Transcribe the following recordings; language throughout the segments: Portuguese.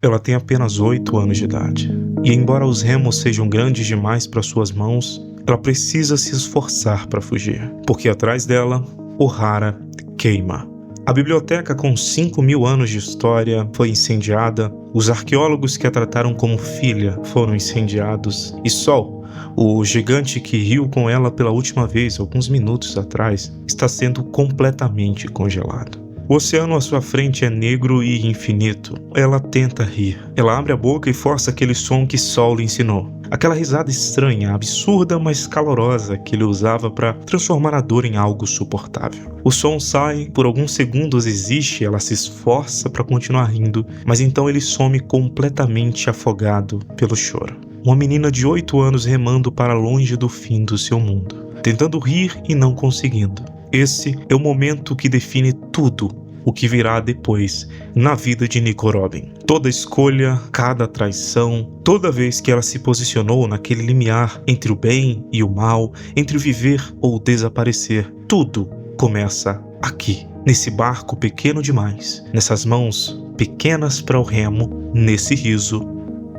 Ela tem apenas 8 anos de idade. E embora os remos sejam grandes demais para suas mãos, ela precisa se esforçar para fugir, porque atrás dela, Ohara queima. A biblioteca com 5.000 anos de história foi incendiada, os arqueólogos que a trataram como filha foram incendiados, e Sol, o gigante que riu com ela pela última vez alguns minutos atrás, está sendo completamente congelado. O oceano à sua frente é negro e infinito. Ela tenta rir. Ela abre a boca e força aquele som que Sol lhe ensinou. Aquela risada estranha, absurda, mas calorosa que ele usava para transformar a dor em algo suportável. O som sai, por alguns segundos existe, ela se esforça para continuar rindo, mas então ele some completamente afogado pelo choro. Uma menina de 8 anos remando para longe do fim do seu mundo, tentando rir e não conseguindo. Esse é o momento que define tudo o que virá depois na vida de Nico Robin. Toda escolha, cada traição, toda vez que ela se posicionou naquele limiar entre o bem e o mal, entre viver ou desaparecer, tudo começa aqui, nesse barco pequeno demais, nessas mãos pequenas para o remo, nesse riso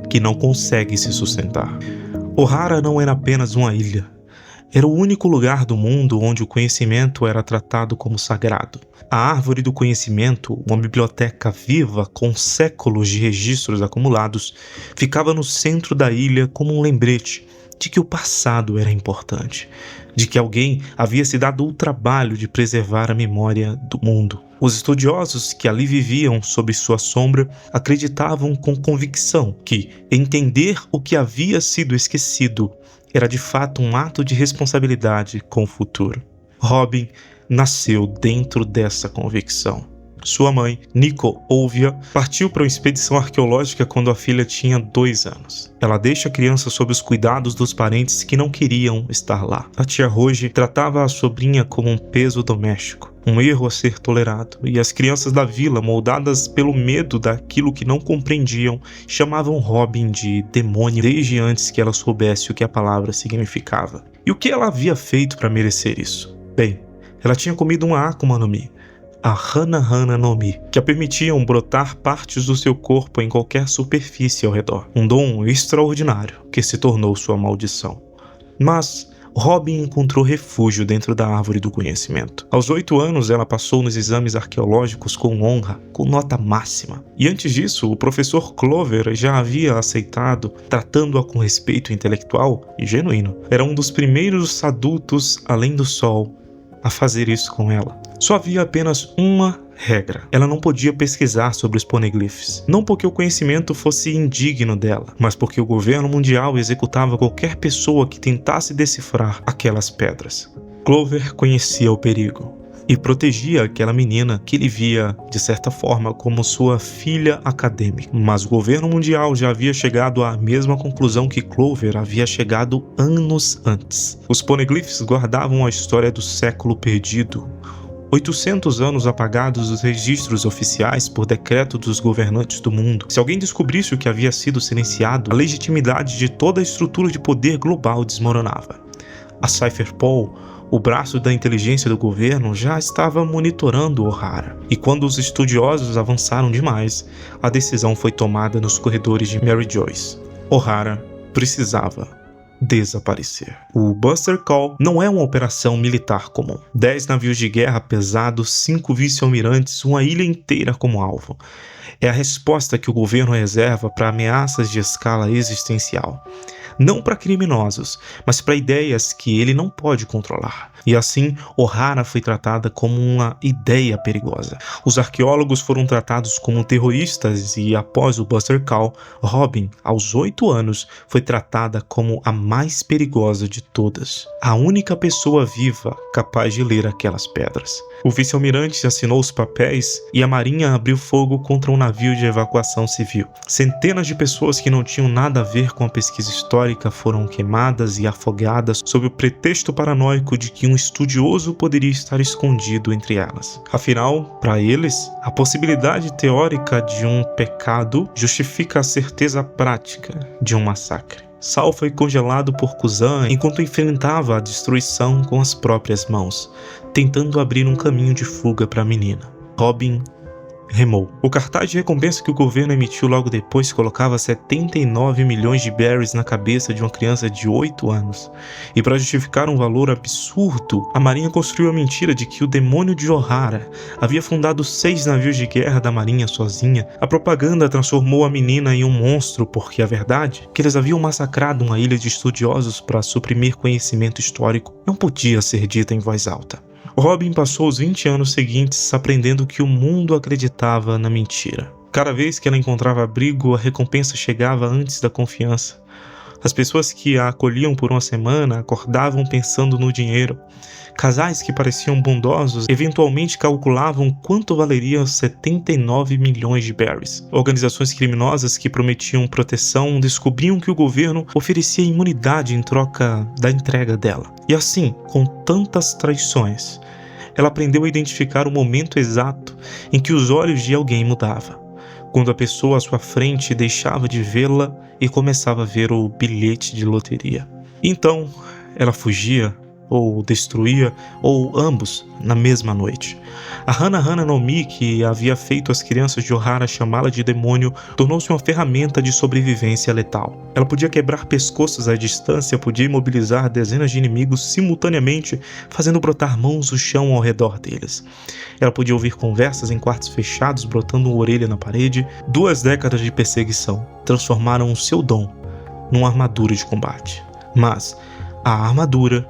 que não consegue se sustentar. Ohara não era apenas uma ilha. Era o único lugar do mundo onde o conhecimento era tratado como sagrado. A árvore do conhecimento, uma biblioteca viva com séculos de registros acumulados, ficava no centro da ilha como um lembrete de que o passado era importante, de que alguém havia se dado o trabalho de preservar a memória do mundo. Os estudiosos que ali viviam sob sua sombra acreditavam com convicção que entender o que havia sido esquecido era de fato um ato de responsabilidade com o futuro. Robin nasceu dentro dessa convicção. Sua mãe, Nico Olvia, partiu para uma expedição arqueológica quando a filha tinha 2 anos. Ela deixa a criança sob os cuidados dos parentes que não queriam estar lá. A tia Roge tratava a sobrinha como um peso doméstico, um erro a ser tolerado, e as crianças da vila, moldadas pelo medo daquilo que não compreendiam, chamavam Robin de demônio desde antes que ela soubesse o que a palavra significava. E o que ela havia feito para merecer isso? Bem, ela tinha comido uma Akuma no Mi, a Hana no Mi, que a permitiam brotar partes do seu corpo em qualquer superfície ao redor. Um dom extraordinário que se tornou sua maldição. Mas Robin encontrou refúgio dentro da árvore do conhecimento. Aos 8 anos, ela passou nos exames arqueológicos com honra, com nota máxima. E antes disso, o professor Clover já havia aceitado, tratando-a com respeito intelectual e genuíno. Era um dos primeiros adultos, além do Sol, a fazer isso com ela. Só havia apenas uma regra. Ela não podia pesquisar sobre os poneglyphs. Não porque o conhecimento fosse indigno dela, mas porque o governo mundial executava qualquer pessoa que tentasse decifrar aquelas pedras. Clover conhecia o perigo e protegia aquela menina que ele via, de certa forma, como sua filha acadêmica. Mas o governo mundial já havia chegado à mesma conclusão que Clover havia chegado anos antes. Os poneglyphs guardavam a história do século perdido, 800 anos apagados dos registros oficiais por decreto dos governantes do mundo. Se alguém descobrisse o que havia sido silenciado, a legitimidade de toda a estrutura de poder global desmoronava. A Cypherpol, o braço da inteligência do governo, já estava monitorando Ohara. E quando os estudiosos avançaram demais, a decisão foi tomada nos corredores de Mary Joyce. Ohara precisava desaparecer. O Buster Call não é uma operação militar comum. 10 navios de guerra pesados, 5 vice-almirantes, uma ilha inteira como alvo. É a resposta que o governo reserva para ameaças de escala existencial. Não para criminosos, mas para ideias que ele não pode controlar. E assim, Ohara foi tratada como uma ideia perigosa. Os arqueólogos foram tratados como terroristas e, após o Buster Call, Robin, aos 8 anos, foi tratada como a mais perigosa de todas. A única pessoa viva capaz de ler aquelas pedras. O vice-almirante assinou os papéis e a marinha abriu fogo contra um navio de evacuação civil. Centenas de pessoas que não tinham nada a ver com a pesquisa histórica foram queimadas e afogadas sob o pretexto paranoico de que um estudioso poderia estar escondido entre elas. Afinal, para eles, a possibilidade teórica de um pecado justifica a certeza prática de um massacre. Sal foi congelado por Kuzan enquanto enfrentava a destruição com as próprias mãos, tentando abrir um caminho de fuga para a menina. Robin remou. O cartaz de recompensa que o governo emitiu logo depois colocava 79 milhões de berries na cabeça de uma criança de 8 anos. E para justificar um valor absurdo, a Marinha construiu a mentira de que o demônio de O'Hara havia fundado 6 navios de guerra da Marinha sozinha. A propaganda transformou a menina em um monstro porque a verdade é que eles haviam massacrado uma ilha de estudiosos para suprimir conhecimento histórico não podia ser dita em voz alta. Robin passou os 20 anos seguintes aprendendo que o mundo acreditava na mentira. Cada vez que ela encontrava abrigo, a recompensa chegava antes da confiança. As pessoas que a acolhiam por uma semana acordavam pensando no dinheiro. Casais que pareciam bondosos eventualmente calculavam quanto valeria 79 milhões de berries. Organizações criminosas que prometiam proteção descobriam que o governo oferecia imunidade em troca da entrega dela. E assim, com tantas traições, ela aprendeu a identificar o momento exato em que os olhos de alguém mudavam. Quando a pessoa à sua frente deixava de vê-la e começava a ver o bilhete de loteria. Então, ela fugia, ou destruía, ou ambos, na mesma noite. A Hana no Mi, que havia feito as crianças de O'Hara chamá-la de demônio, tornou-se uma ferramenta de sobrevivência letal. Ela podia quebrar pescoços à distância, podia imobilizar dezenas de inimigos simultaneamente, fazendo brotar mãos no chão ao redor deles. Ela podia ouvir conversas em quartos fechados, brotando uma orelha na parede. 2 décadas de perseguição transformaram o seu dom numa armadura de combate. Mas a armadura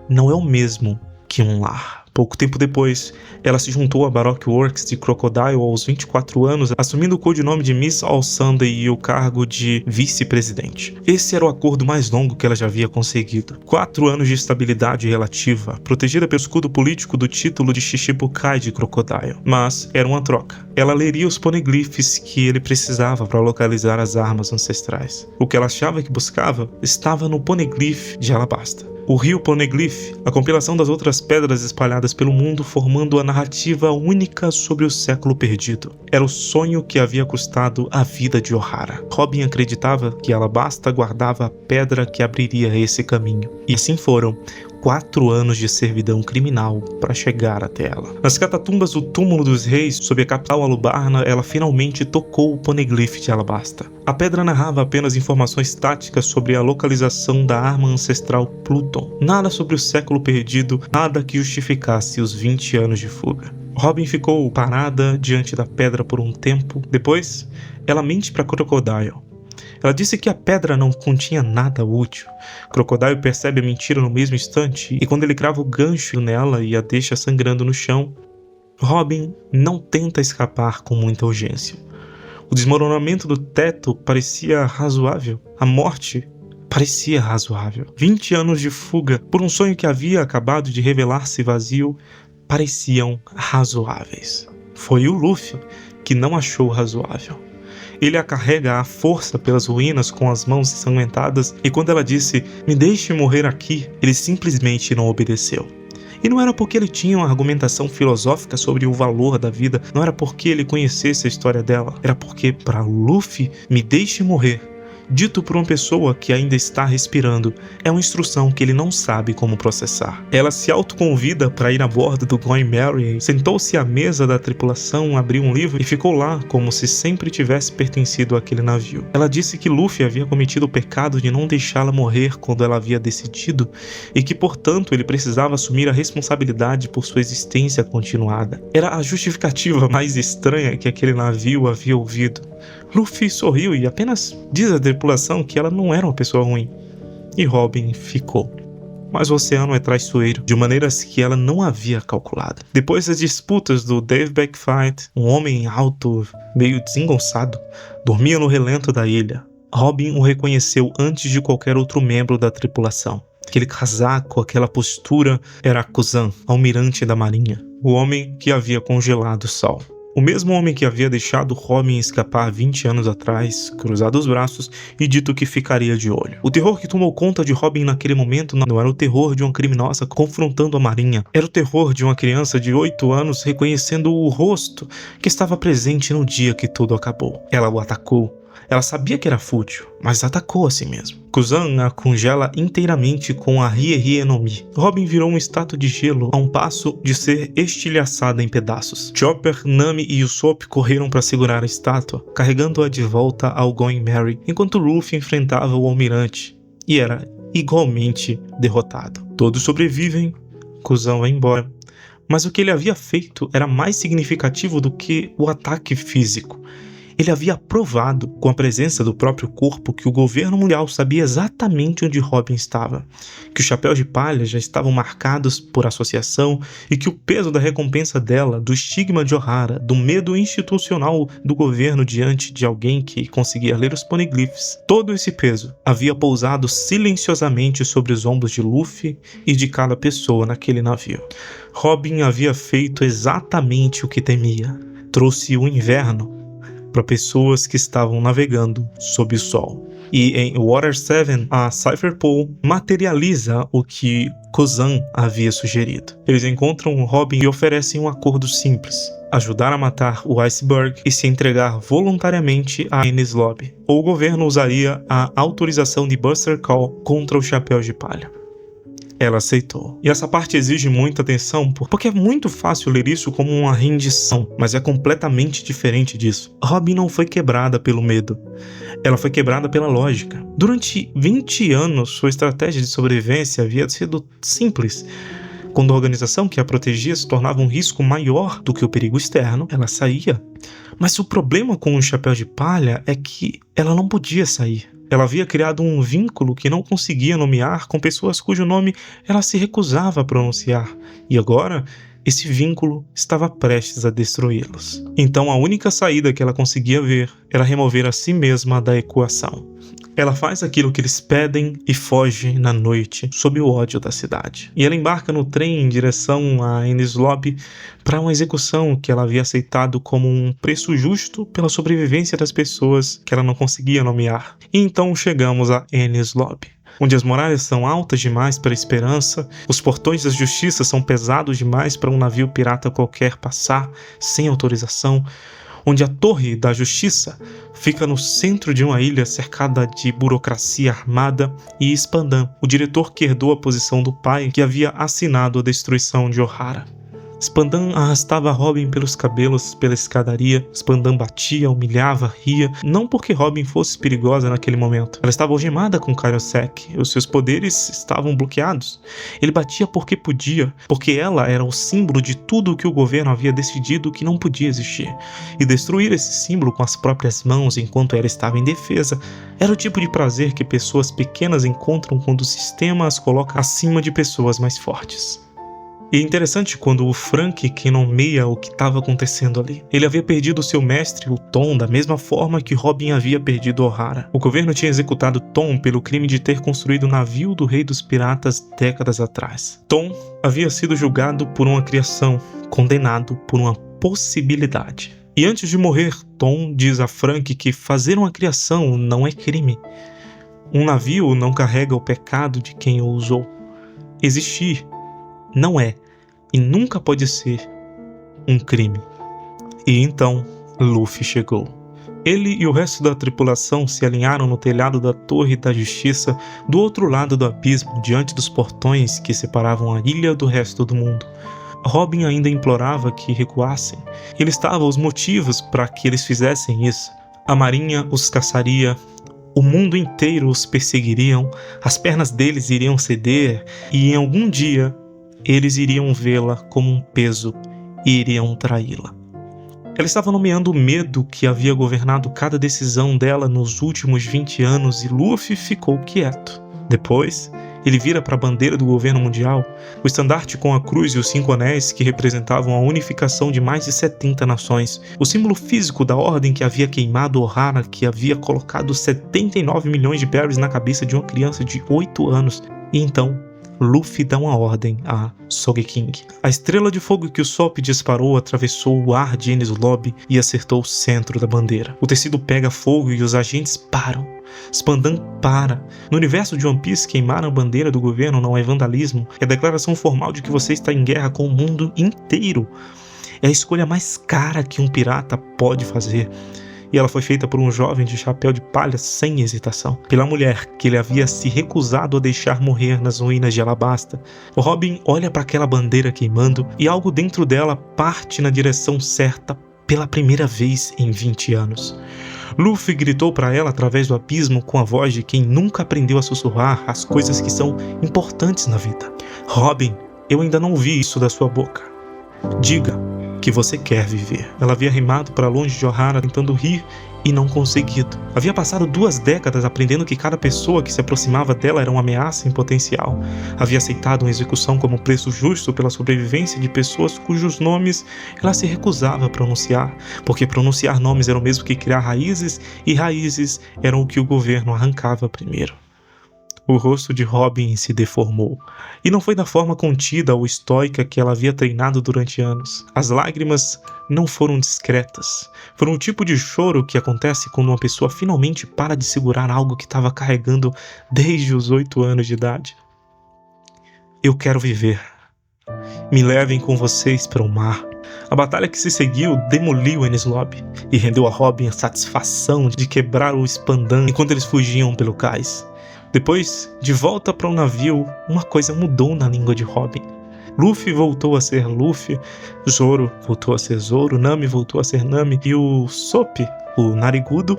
não é o mesmo que um lar. Pouco tempo depois, ela se juntou à Baroque Works de Crocodile aos 24 anos, assumindo o codinome de Miss All Sunday e o cargo de vice-presidente. Esse era o acordo mais longo que ela já havia conseguido. 4 anos de estabilidade relativa, protegida pelo escudo político do título de Shichibukai de Crocodile. Mas era uma troca. Ela leria os poneglyphs que ele precisava para localizar as armas ancestrais. O que ela achava que buscava estava no poneglyph de Alabasta. O rio Poneglyph, a compilação das outras pedras espalhadas pelo mundo, formando a narrativa única sobre o século perdido. Era o sonho que havia custado a vida de O'Hara. Robin acreditava que Alabasta guardava a pedra que abriria esse caminho. E assim foram 4 anos de servidão criminal para chegar até ela. Nas catatumbas do túmulo dos reis, sob a capital Alubarna, ela finalmente tocou o poneglyph de Alabasta. A pedra narrava apenas informações táticas sobre a localização da arma ancestral Pluton. Nada sobre o século perdido, nada que justificasse os 20 anos de fuga. Robin ficou parada diante da pedra por um tempo. Depois, ela mente para Crocodile. Ela disse que a pedra não continha nada útil. Crocodile percebe a mentira no mesmo instante e quando ele crava o gancho nela e a deixa sangrando no chão, Robin não tenta escapar com muita urgência. O desmoronamento do teto parecia razoável. A morte parecia razoável. 20 anos de fuga por um sonho que havia acabado de revelar-se vazio pareciam razoáveis. Foi o Luffy que não achou razoável. Ele a carrega à força pelas ruínas com as mãos ensanguentadas e quando ela disse, "Me deixe morrer aqui", ele simplesmente não obedeceu. E não era porque ele tinha uma argumentação filosófica sobre o valor da vida, não era porque ele conhecesse a história dela, era porque para Luffy, "me deixe morrer", dito por uma pessoa que ainda está respirando, é uma instrução que ele não sabe como processar. Ela se autoconvida para ir a bordo do Going Merry, sentou-se à mesa da tripulação, abriu um livro e ficou lá como se sempre tivesse pertencido àquele navio. Ela disse que Luffy havia cometido o pecado de não deixá-la morrer quando ela havia decidido e que, portanto, ele precisava assumir a responsabilidade por sua existência continuada. Era a justificativa mais estranha que aquele navio havia ouvido. Luffy sorriu e apenas diz à tripulação que ela não era uma pessoa ruim. E Robin ficou. Mas o oceano é traiçoeiro, de maneiras que ela não havia calculado. Depois das disputas do Dave Backfight, um homem alto, meio desengonçado, dormia no relento da ilha. Robin o reconheceu antes de qualquer outro membro da tripulação. Aquele casaco, aquela postura, era Kuzan, almirante da marinha, o homem que havia congelado o sol. O mesmo homem que havia deixado Robin escapar 20 anos atrás, cruzado os braços e dito que ficaria de olho. O terror que tomou conta de Robin naquele momento não era o terror de uma criminosa confrontando a marinha. Era o terror de uma criança de 8 anos reconhecendo o rosto que estava presente no dia que tudo acabou. Ela o atacou. Ela sabia que era fútil, mas atacou assim mesmo. Kuzan a congela inteiramente com a Rie no Mi. Robin virou uma estátua de gelo a um passo de ser estilhaçada em pedaços. Chopper, Nami e Usopp correram para segurar a estátua, carregando-a de volta ao Going Merry, enquanto Luffy enfrentava o almirante e era igualmente derrotado. Todos sobrevivem, Kuzan vai embora, mas o que ele havia feito era mais significativo do que o ataque físico. Ele havia provado, com a presença do próprio corpo, que o governo mundial sabia exatamente onde Robin estava, que os chapéus de palha já estavam marcados por associação e que o peso da recompensa dela, do estigma de Ohara, do medo institucional do governo diante de alguém que conseguia ler os poneglyphs, todo esse peso havia pousado silenciosamente sobre os ombros de Luffy e de cada pessoa naquele navio. Robin havia feito exatamente o que temia. Trouxe o inverno para pessoas que estavam navegando sob o sol. E em Water 7, a Cypher Pool materializa o que Kuzan havia sugerido. Eles encontram Robin e oferecem um acordo simples: ajudar a matar o Iceberg e se entregar voluntariamente a Enies Lobby. Ou o governo usaria a autorização de Buster Call contra os chapéus de palha. Ela aceitou. E essa parte exige muita atenção, porque é muito fácil ler isso como uma rendição, mas é completamente diferente disso. Robin não foi quebrada pelo medo. Ela foi quebrada pela lógica. Durante 20 anos, sua estratégia de sobrevivência havia sido simples. Quando a organização que a protegia se tornava um risco maior do que o perigo externo, ela saía. Mas o problema com o chapéu de palha é que ela não podia sair. Ela havia criado um vínculo que não conseguia nomear com pessoas cujo nome ela se recusava a pronunciar. E agora, esse vínculo estava prestes a destruí-los. Então a única saída que ela conseguia ver era remover a si mesma da equação. Ela faz aquilo que eles pedem e foge na noite, sob o ódio da cidade. E ela embarca no trem em direção a Enies Lobby para uma execução que ela havia aceitado como um preço justo pela sobrevivência das pessoas que ela não conseguia nomear. E então chegamos a Enies Lobby, onde as muralhas são altas demais para a esperança, os portões da justiça são pesados demais para um navio pirata qualquer passar sem autorização, onde a Torre da Justiça fica no centro de uma ilha cercada de burocracia armada, e Spandan, o diretor que herdou a posição do pai que havia assinado a destruição de Ohara. Spandan arrastava Robin pelos cabelos pela escadaria. Spandan batia, humilhava, ria, não porque Robin fosse perigosa naquele momento. Ela estava algemada com Kairosek, os seus poderes estavam bloqueados. Ele batia porque podia, porque ela era o símbolo de tudo o que o governo havia decidido que não podia existir. E destruir esse símbolo com as próprias mãos enquanto ela estava em defesa era o tipo de prazer que pessoas pequenas encontram quando o sistema as coloca acima de pessoas mais fortes. E é interessante quando o Frank que nomeia o que estava acontecendo ali. Ele havia perdido seu mestre, o Tom, da mesma forma que Robin havia perdido Ohara. O governo tinha executado Tom pelo crime de ter construído o navio do Rei dos Piratas décadas atrás. Tom havia sido julgado por uma criação, condenado por uma possibilidade. E antes de morrer, Tom diz a Frank que fazer uma criação não é crime. Um navio não carrega o pecado de quem o usou. Existir não é e nunca pode ser um crime. E então Luffy chegou. Ele e o resto da tripulação se alinharam no telhado da Torre da Justiça do outro lado do abismo, diante dos portões que separavam a ilha do resto do mundo. Robin ainda implorava que recuassem. E listava os motivos para que eles fizessem isso. A marinha os caçaria, o mundo inteiro os perseguiriam, as pernas deles iriam ceder e em algum dia eles iriam vê-la como um peso e iriam traí-la. Ela estava nomeando o medo que havia governado cada decisão dela nos últimos 20 anos e Luffy ficou quieto. Depois, ele vira para a bandeira do governo mundial, o estandarte com a cruz e os 5 anéis que representavam a unificação de mais de 70 nações, o símbolo físico da ordem que havia queimado Ohara, que havia colocado 79 milhões de berries na cabeça de uma criança de 8 anos. E então, Luffy dá uma ordem a Sogeking. A estrela de fogo que o Usopp disparou atravessou o ar de Enies Lobby e acertou o centro da bandeira. O tecido pega fogo e os agentes param. Spandan para. No universo de One Piece, queimar a bandeira do governo não é vandalismo, é a declaração formal de que você está em guerra com o mundo inteiro. É a escolha mais cara que um pirata pode fazer. e ela foi feita por um jovem de chapéu de palha sem hesitação, pela mulher que ele havia se recusado a deixar morrer nas ruínas de Alabasta. O Robin olha para aquela bandeira queimando e algo dentro dela parte na direção certa pela primeira vez em 20 anos. Luffy gritou para ela através do abismo com a voz de quem nunca aprendeu a sussurrar as coisas que são importantes na vida. Robin, eu ainda não ouvi isso da sua boca. Diga que você quer viver. Ela havia remado para longe de Ohara tentando rir e não conseguido. Havia passado 2 décadas aprendendo que cada pessoa que se aproximava dela era uma ameaça em potencial. Havia aceitado uma execução como preço justo pela sobrevivência de pessoas cujos nomes ela se recusava a pronunciar, porque pronunciar nomes era o mesmo que criar raízes, e raízes eram o que o governo arrancava primeiro. O rosto de Robin se deformou, e não foi da forma contida ou estoica que ela havia treinado durante anos. As lágrimas não foram discretas. Foram o tipo de choro que acontece quando uma pessoa finalmente para de segurar algo que estava carregando desde os 8 anos de idade. Eu quero viver. Me levem com vocês para o mar. A batalha que se seguiu demoliu Enies Lobby e rendeu a Robin a satisfação de quebrar o Spandan enquanto eles fugiam pelo cais. Depois, de volta para o navio, uma coisa mudou na língua de Robin. Luffy voltou a ser Luffy, Zoro voltou a ser Zoro, Nami voltou a ser Nami e o Sop, o narigudo,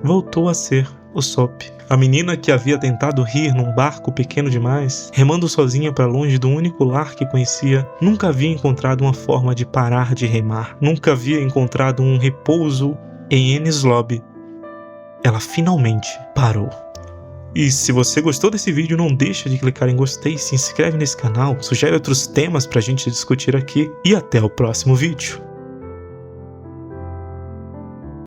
voltou a ser o Sop. A menina que havia tentado rir num barco pequeno demais, remando sozinha para longe do único lar que conhecia, nunca havia encontrado uma forma de parar de remar, nunca havia encontrado um repouso em Enies Lobby. Ela finalmente parou. E se você gostou desse vídeo, não deixa de clicar em gostei, se inscreve nesse canal, sugere outros temas pra gente discutir aqui e até o próximo vídeo.